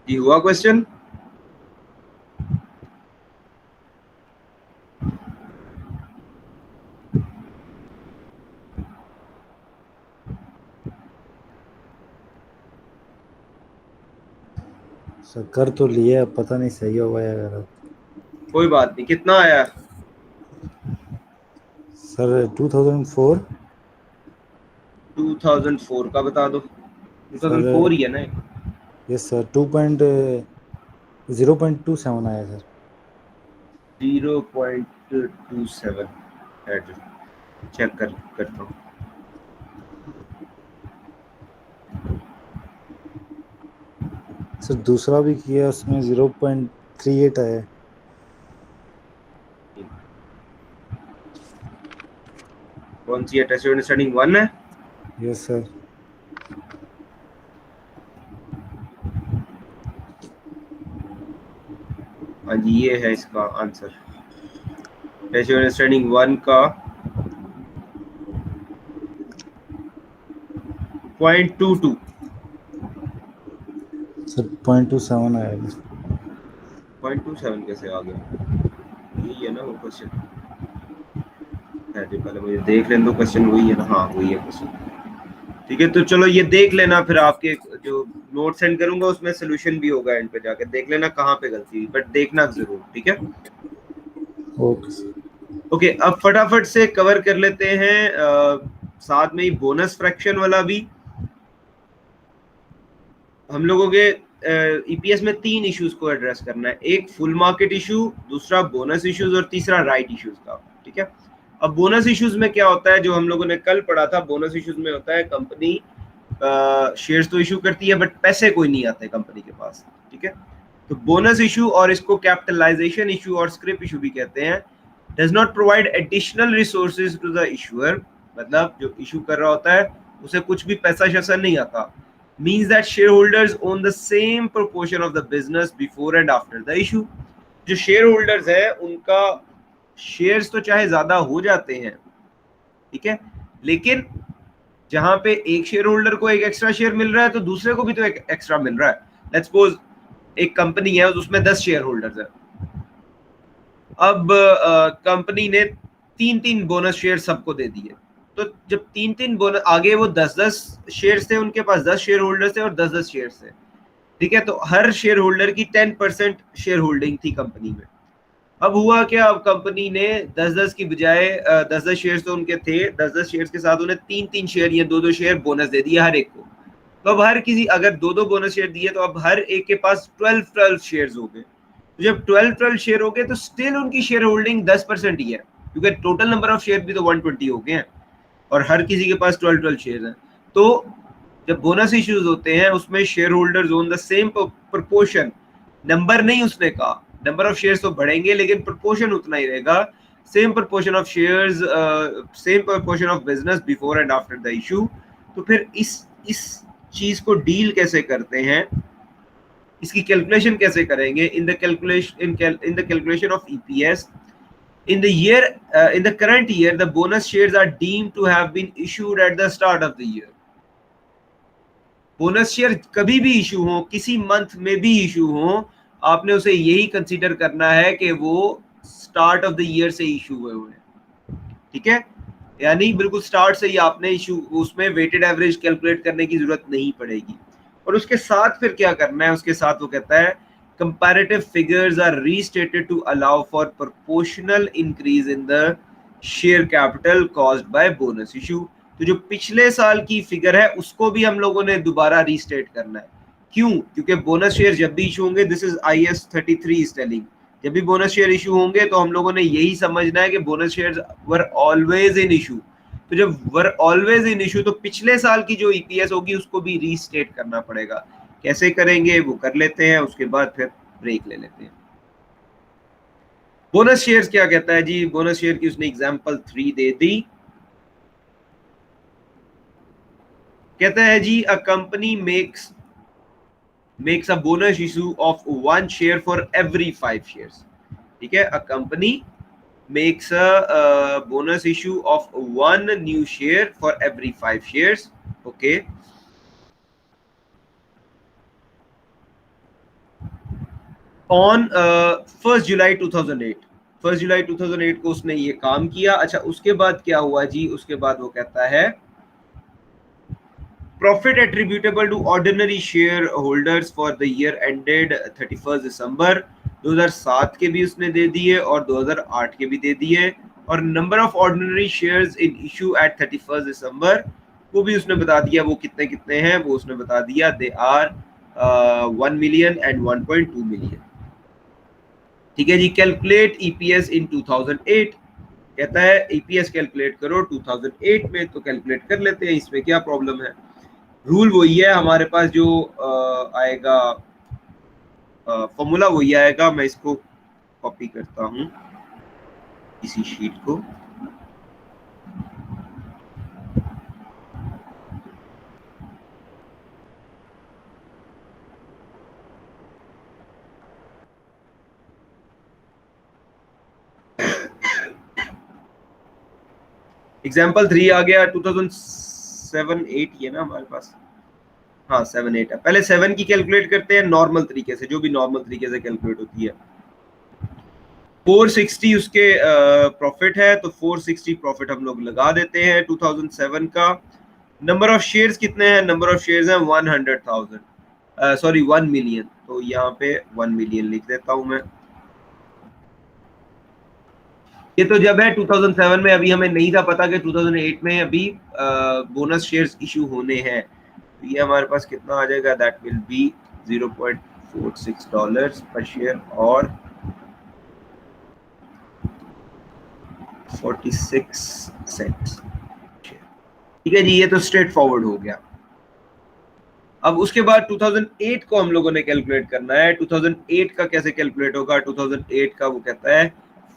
ये हुआ क्वेश्चन? सर कर तो लिया, अब पता नहीं सही होगा या गलत। कोई बात नहीं। कितना आया? सर 2004। 2004 का बता दो। 2004 ही है ना? यस सर 0.27 आया सर। 0.27 चेक करता हूँ। सर दूसरा भी किया, उसमें 0.38 आया। कौन सी है? टेस्ट अंडरस्टैंडिंग 1 है? Yes sir. हाँ जी, ये है इसका आंसर। टेस्ट अंडरस्टैंडिंग 1 का 0.22। सर 0.27 आया। 0.27 कैसे आ गया? यही है ना वो क्वेश्चन? पहले मुझे देख लेने दो, क्वेश्चन वही है ना? हाँ वही है क्वेश्चन। ठीक है, तो चलो ये देख लेना, फिर आपके जो नोट सेंड करूंगा उसमें सोल्यूशन भी होगा, एंड पे जाके देख लेना कहाँ पे गलती हुई, बट देखना जरूर। ठीक है, ओके सर। ओके। अब फटाफट से कवर कर लेते हैं साथ में ही बोनस फ्रैक्शन वाला भी। हम लोगों के ईपीएस में 3 इश्यूज को एड्रेस करना है। एक फुल मार्केट इशू, दूसरा बोनस इश्यूज और तीसरा राइट इश्यूज का। ठीक है, अब बोनस इश्यूज में क्या होता है, जो हम लोगों ने कल पढ़ा था, बोनस इश्यूज में होता है कंपनी शेयर्स तो इशू करती है बट पैसे कोई नहीं आते कंपनी के पास। ठीक है, तो बोनस इशू, और इसको कैपिटलाइजेशन इशू और स्क्रिप इशू भी कहते हैं, does not provide additional resources to the issuer. मतलब जो इशू कर रहा होता है उसे कुछ भी पैसा शैसा नहीं आता। means that shareholders own the same proportion of the business before and after the issue। जो शेयर होल्डर्स है उनका शेयर्स तो चाहे ज्यादा हो जाते हैं, ठीक है, लेकिन जहां पे एक शेयर होल्डर को एक एक्स्ट्रा शेयर मिल रहा है तो दूसरे को भी तो एक एक्स्ट्रा मिल रहा है। लेट्स सपोज एक कंपनी है उसमें 10 शेयर होल्डर्स है। अब कंपनी ने 3-3 बोनस शेयर सबको दे दिए, तो जब 3-3 बोनस, आगे वो 10-10 शेयर्स थे, उनके पास 10 शेयर होल्डर्स थे और 10-10 शेयर्स थे। ठीक है, तो हर शेयर होल्डर की 10% शेयर होल्डिंग थी कंपनी में। अब हुआ क्या, अब कंपनी ने 10-10 की बजाय 10-10 शेयर्स तो उनके थे, 10-10 शेयर्स के साथ उन्हें 3-3 शेयर या 2-2 शेयर बोनस दे दिया हर एक को। तो अब हर किसी, अगर 2-2 बोनस शेयर दिए तो अब हर एक के पास 12 शेयर्स हो गए। तो जब 12 शेयर हो गए तो स्टिल उनकी शेयर होल्डिंग 10% ही है, क्योंकि टोटल नंबर ऑफ शेयर भी तो 120 हो गए हैं और हर किसी के पास 12 शेयर हैं। तो जब बोनस इश्यूज होते हैं उसमें share holders own the same proportion, number नहीं उसने कहा, नंबर ऑफ शेयर्स तो बढ़ेंगे लेकिन प्रोपोर्शन उतना ही रहेगा, same proportion of shares, same proportion of business before and after the issue. तो फिर इस चीज को डील कैसे करते हैं, इसकी कैलकुलेशन कैसे करेंगे? In the calculation of EPS, in the current year the bonus shares are deemed to have been issued at the start of the year। Bonus share कभी भी इशू हो, किसी मंथ में भी इशू हो, आपने उसे यही कंसीडर करना है कि वो स्टार्ट ऑफ द ईयर से इशू हुए हुए। ठीक है, यानी बिल्कुल स्टार्ट से ही आपने इशू, उसमें वेटेड एवरेज कैलकुलेट करने की जरूरत नहीं पड़ेगी। और उसके साथ फिर क्या करना है, उसके साथ वो कहता है comparative figures are restated to allow for proportional increase in the share capital caused by bonus issue। तो जो पिछले साल की फिगर है उसको भी हम लोगों ने दोबारा रीस्टेट करना है। क्यों? क्योंकि बोनस शेयर जब भी इशू होंगे, this is IAS 33 is telling, जब भी बोनस शेयर इशू होंगे तो हम लोगों ने यही समझना है कि bonus shares were always in issue. तो जब वर ऑलवेज इन इशू तो पिछले साल की जो ईपीएस होगी उसको भी रीस्टेट करना पड़ेगा। कैसे करेंगे वो कर लेते हैं, उसके बाद फिर ब्रेक ले लेते हैं। बोनस शेयर्स क्या कहता है जी? बोनस शेयर की उसने एग्जांपल 3 दे दी। कहता है जी a company makes a bonus issue of 1 share for every 5 shares. ठीक है, a company makes a bonus issue of 1 new share for every 5 shares. Okay, on 1 जुलाई 2008, 1 जुलाई 2008 को उसने ये काम किया। अच्छा, उसके बाद क्या हुआ जी? उसके बाद वो कहता है profit attributable to ordinary share holders for the year ended 31 दिसंबर 2007 के भी उसने दे दिए और 2008 के भी दे दिए, और number of ordinary shares in issue at 31 दिसंबर वो भी उसने बता दिया, वो कितने कितने हैं वो उसने बता दिया। They are 1 million and 1.2 million. ठीक है जी। कैलकुलेट ईपीएस इन 2008, कहता है ईपीएस कैलकुलेट करो 2008 में, तो कैलकुलेट कर लेते हैं, इसमें क्या प्रॉब्लम है। रूल वही है हमारे पास, जो आएगा फॉर्मूला वही आएगा। मैं इसको कॉपी करता हूं इसी शीट को। एग्जाम्पल 3 आ गया 2007-8 ये ना हमारे पास, हाँ 7-8 है। पहले 7 की कैलकुलेट करते हैं नॉर्मल तरीके से, जो भी नॉर्मल तरीके से कैलकुलेट होती है। 460 उसके प्रॉफिट है, तो 460 प्रॉफिट हम लोग लगा देते हैं 2007 का। नंबर ऑफ शेयर्स कितने हैं? नंबर ऑफ शेयर्स हैं 100,000, सॉरी 1 मिलियन, तो यहाँ पे 1 मिलियन लिख देता हूं मैं। ये तो जब है 2007 में, अभी हमें नहीं था पता कि 2008 में अभी बोनस शेयर्स इशू होने हैं। तो ये हमारे पास कितना आ जाएगा? दैट विल बी $0.46 पर शेयर और 46 सेंट्स। ठीक है जी, ये तो स्ट्रेट फॉरवर्ड हो गया। अब उसके बाद 2008 को हम लोगों ने कैलकुलेट करना है। 2008 का कैसे कैलकुलेट होगा? 2008 का वो कहता है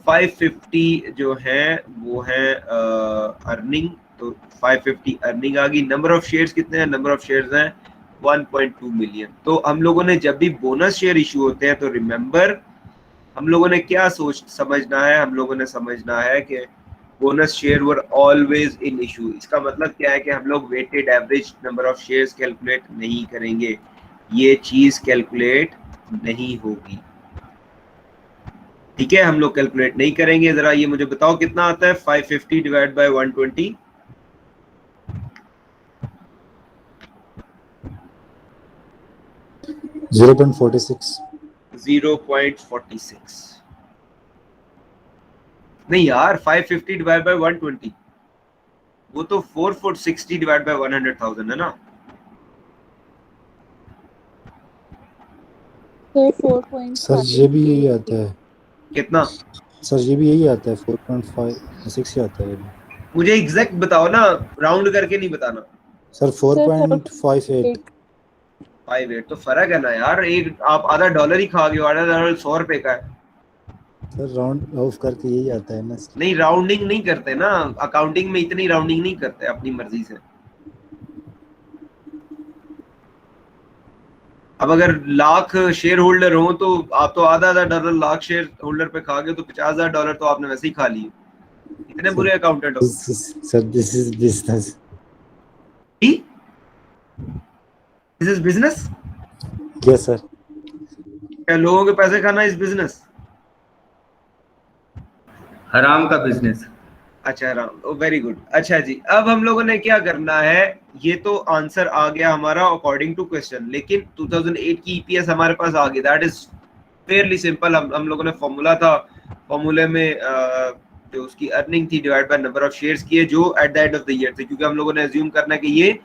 550 जो है वो है अर्निंग, तो 550 अर्निंग आ गई। नंबर ऑफ शेयर्स कितने हैं? नंबर ऑफ शेयर्स हैं 1.2 मिलियन। तो हम लोगों ने जब भी बोनस शेयर इशू होते हैं, तो रिमेंबर हम लोगों ने क्या समझना है? हम लोगों ने समझना है कि bonus share were always in issue. इसका मतलब क्या है कि हम लोग weighted average number of shares calculate नहीं करेंगे, ये चीज कैलकुलेट नहीं होगी। ठीक है, हम लोग कैलकुलेट नहीं करेंगे। जरा ये मुझे बताओ कितना आता है 550 डिवाइड बाय 120? 0.46। 0.46 नहीं यार, 550 डिवाइड बाय 120 वो तो 460 डिवाइड बाय 100,000 है ना। सर ये भी यही आता है। कितना? सर ये भी यही आता है 4.56 ही आता है। मुझे एग्जैक्ट बताओ ना, राउंड करके नहीं बताना। सर 4.58। 58 तो फर्क है ना यार, एक आप आधा डॉलर ही खा गए, आधा डॉलर 100 रुपए का है। सर राउंड ऑफ करके यही आता है ना। नहीं, राउंडिंग नहीं करते ना, अकाउंटिंग में इतनी राउंडिंग नहीं करते अपनी मर्जी से। अब अगर लाख शेयर होल्डर हो तो आप तो आधा आधा डॉलर लाख शेयर होल्डर पे खा गए, तो $50,000 तो आपने वैसे ही खा लिए। इतने बुरे अकाउंटेंट हो sir. This is business. This is business. Yes sir. क्या लोगों के पैसे खाना इज बिजनेस? हराम का बिजनेस। अच्छा राम, वेरी गुड। अच्छा जी, अब हम लोगों ने क्या करना है? ये तो आंसर आ गया हमारा अकॉर्डिंग टू क्वेश्चन, लेकिन 2008 की ईपीएस हमारे पास आ गई। That is fairly simple. हम लोगों ने फॉर्मूला था, फॉर्मूले में जो उसकी अर्निंग थी divide by number of shares किए जो at the end of the year थे, क्योंकि हम लोगों ने अज्यूम करना है कि ये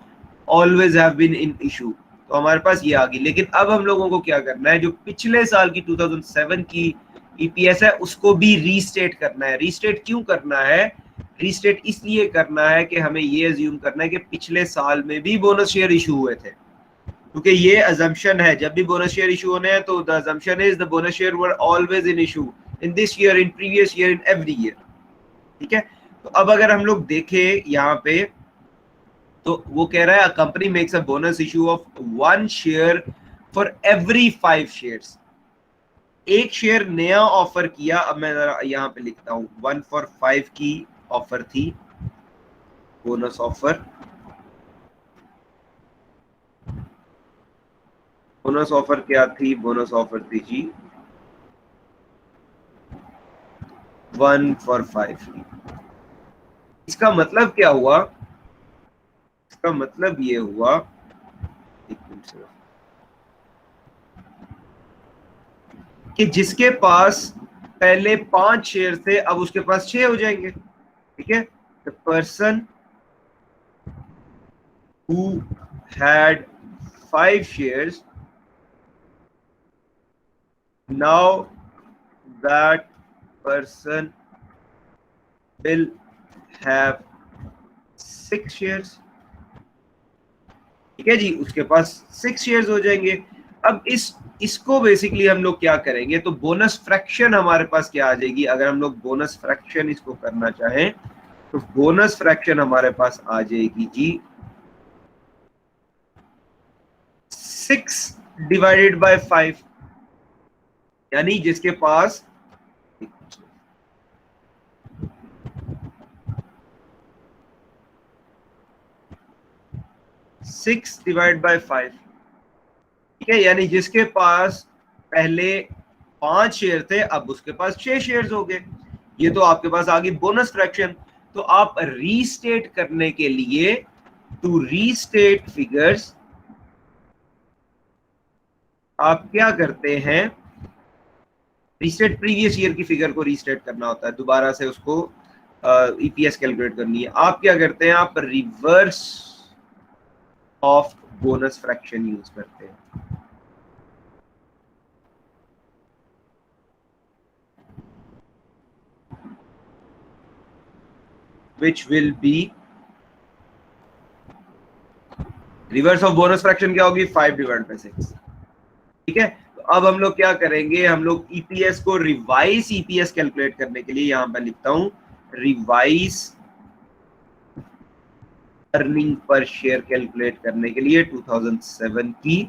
always have been in issue, तो हमारे पास ये आ गई। लेकिन अब हम लोगों को क्या करना है? जो पिछले साल की 2007 की ईपीएस है उसको भी रीस्टेट करना है। रीस्टेट क्यों करना है? रीस्टेट इसलिए करना है कि हमें ये अज्यूम करना है कि पिछले साल में भी बोनस शेयर इशू हुए थे, क्योंकि ये अजम्पशन है जब भी बोनस शेयर इशू होने हैं तो the assumption is the bonus share were always in issue in this year, in previous year, in every year. ठीक है, तो अब अगर हम लोग देखें यहाँ पे, तो वो कह रहा है company makes a bonus issue of 1 share for every 5 shares. एक शेयर नया ऑफर किया। अब मैं यहाँ पे लिखता हूँ 1 for 5 की ऑफर थी, बोनस ऑफर। बोनस ऑफर क्या थी? बोनस ऑफर थी जी 1 for 5 लीटर। इसका मतलब क्या हुआ? इसका मतलब ये हुआ, एक मिनट से, कि जिसके पास पहले 5 शेयर थे अब उसके पास 6 हो जाएंगे। ठीक है, the person who had 5 shares, now that person will have 6 shares। ठीक है जी, उसके पास 6 शेयर्स हो जाएंगे। अब इसको बेसिकली हम लोग क्या करेंगे, तो बोनस फ्रैक्शन हमारे पास क्या आ जाएगी। अगर हम लोग बोनस फ्रैक्शन इसको करना चाहें तो बोनस फ्रैक्शन हमारे पास आ जाएगी जी 6 डिवाइडेड बाय 5, यानी जिसके पास 6 डिवाइड बाय 5। ठीक है, यानी जिसके पास पहले 5 शेयर थे अब उसके पास 6 शेयर्स हो गए। ये तो आपके पास आ गई बोनस फ्रैक्शन। तो आप रीस्टेट करने के लिए, टू रीस्टेट फिगर्स, आप क्या करते हैं, रीस्टेट प्रीवियस ईयर की फिगर को रीस्टेट करना होता है, दोबारा से उसको ईपीएस कैलकुलेट करनी है। आप क्या करते हैं, आप reverse of bonus fraction use करते हैं। which will be, reverse of bonus fraction क्या होगी, 5 डिवाइड बाय 6। ठीक है, तो अब हम लोग क्या करेंगे, हम लोग ईपीएस को रिवाइज ईपीएस कैलकुलेट करने के लिए यहां पर लिखता हूं revise earning per share calculate करने के लिए 2007 की,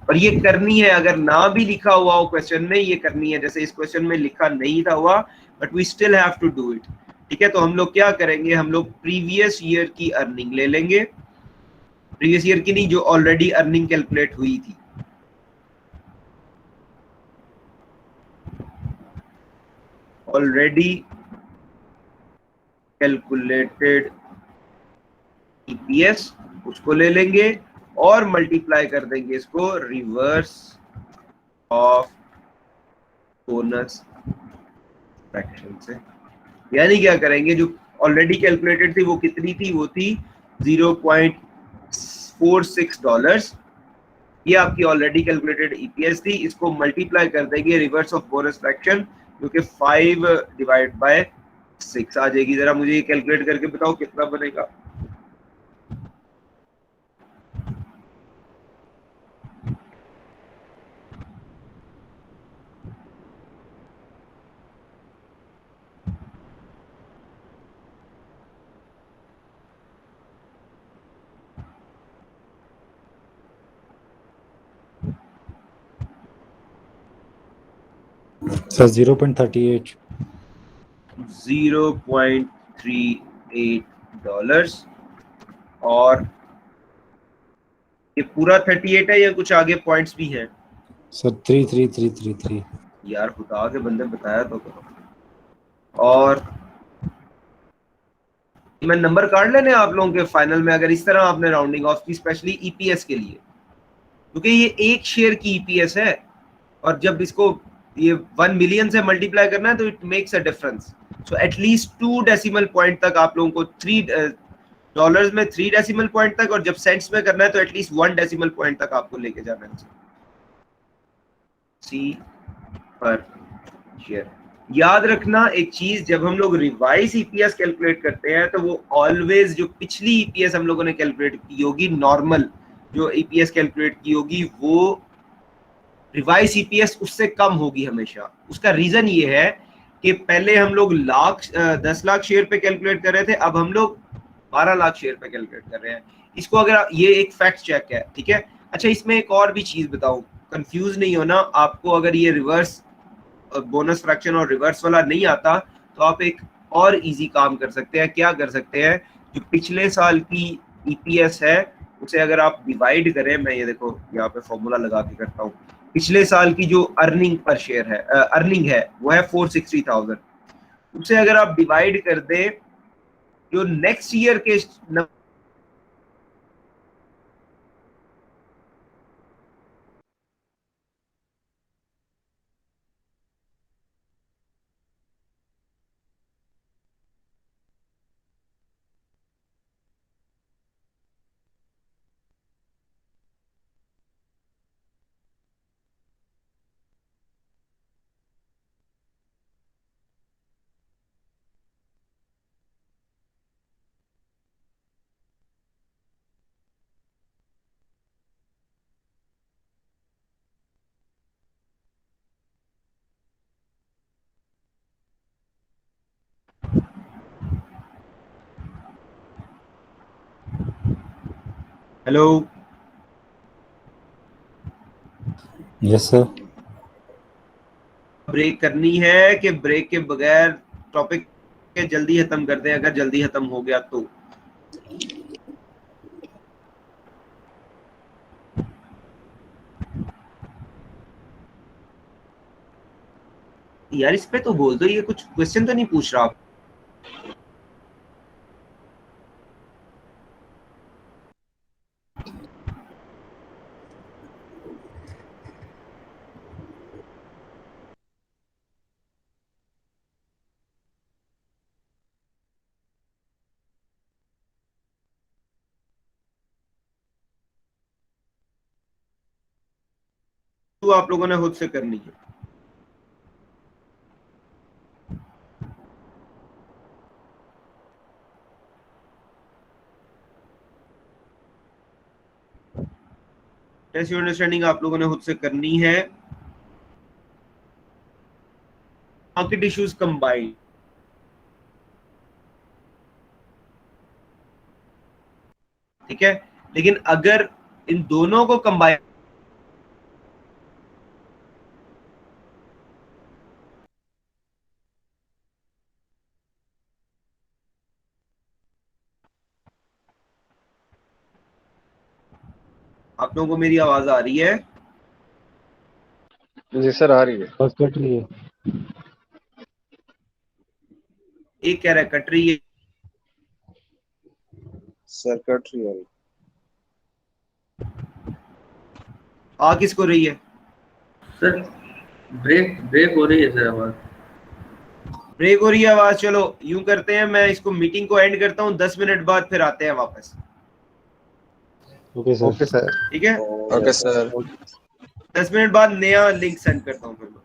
और ये करनी है, अगर ना भी लिखा हुआ हो क्वेश्चन में, ये करनी है। जैसे इस क्वेश्चन में लिखा नहीं था हुआ, but we still have to do it. ठीक है, तो हम लोग क्या करेंगे, हम लोग प्रीवियस ईयर की अर्निंग ले लेंगे, प्रीवियस ईयर की नहीं, जो ऑलरेडी अर्निंग कैलकुलेट हुई थी। ऑलरेडी कैलकुलेटेड ईपीएस, उसको ले लेंगे और मल्टीप्लाई कर देंगे इसको रिवर्स ऑफ बोनस फ्रैक्शन से। यानी क्या करेंगे, जो ऑलरेडी कैलकुलेटेड थी वो कितनी थी, वो थी $0.46। ये आपकी ऑलरेडी कैलकुलेटेड ईपीएस थी, इसको मल्टीप्लाई कर देंगे रिवर्स ऑफ बोनस फ्रैक्शन, जो कि 5 डिवाइड बाय 6 आ जाएगी। जरा मुझे ये कैलकुलेट करके बताओ कितना बनेगा। सर 0.38 $0.38, और ये पूरा 38 है या कुछ आगे पॉइंट्स भी हैं? सर 33333। यार खुदा के बंदे बताया तो करो। और मैं नंबर काट लेने आप लोगों के फाइनल में, अगर इस तरह आपने राउंडिंग ऑफ की, स्पेशली ईपीएस के लिए, क्योंकि ये एक शेयर की ईपीएस है, और जब इसको ये 1 मिलियन से मल्टीप्लाई करना है तो it makes a difference. So at least 2 decimal point तक आप लोगों को, $3 में 3 डेसिमल पॉइंट तक, और जब सेंट्स में करना है तो एटलीस्ट 1 डेसिमल पॉइंट तक आपको लेके जाना है सी पर शेयर। याद रखना एक चीज, जब हम लोग रिवाइज ईपीएस कैलकुलेट करते हैं तो वो ऑलवेज, जो पिछली ईपीएस हम लोगों ने कैलकुलेट की होगी, नॉर्मल जो ईपीएस कैलकुलेट की होगी, वो रिवाइज ईपीएस उससे कम होगी हमेशा। उसका रीजन ये है कि पहले हम लोग 10 लाख शेयर पे कैलकुलेट कर रहे थे, अब हम लोग 12 लाख शेयर पे कैलकुलेट कर रहे हैं। इसको अगर, ये एक फैक्ट चेक है, ठीक है। अच्छा, इसमें एक और भी चीज बताऊं, कंफ्यूज नहीं होना आपको। अगर ये रिवर्स बोनस फ्रैक्शन और रिवर्स वाला नहीं आता तो आप एक और इजी काम कर सकते हैं। क्या कर सकते हैं, जो पिछले साल की ईपीएस है उसे अगर आप डिवाइड करें, मैं ये देखो यहाँ पे फॉर्मूला लगा के करता हूँ। पिछले साल की जो अर्निंग पर शेयर है, अर्निंग है, वो है 460,000। उसे अगर आप डिवाइड कर दे जो नेक्स्ट ईयर के हेलो यस सर। ब्रेक करनी है कि ब्रेक के बगैर टॉपिक के जल्दी खत्म करते हैं, अगर जल्दी खत्म हो गया तो? यार इस पे तो बोल दो, ये कुछ क्वेश्चन तो नहीं पूछ रहा आप? तो आप लोगों ने खुद से करनी है। टेस्ट अंडरस्टैंडिंग आप लोगों ने खुद से करनी है। मार्केट इश्यूज कंबाइंड, ठीक है, लेकिन अगर इन दोनों को कंबाइन आप लोगों को मेरी आवाज आ रही है? जी सर, आ रही है। बस कट रही है। एक कह रहा है कट रही है, सर कट रही है। आ किसको रही है? सर ब्रेक ब्रेक हो रही है सर आवाज। ब्रेक हो रही है आवाज। चलो यूं करते हैं, मैं इसको मीटिंग को एंड करता हूं, 10 मिनट बाद फिर आते हैं वापस। Okay sir. Okay sir. ठीक है, ओके सर। 10 मिनट बाद नया लिंक सेंड करता हूं फिर मैं।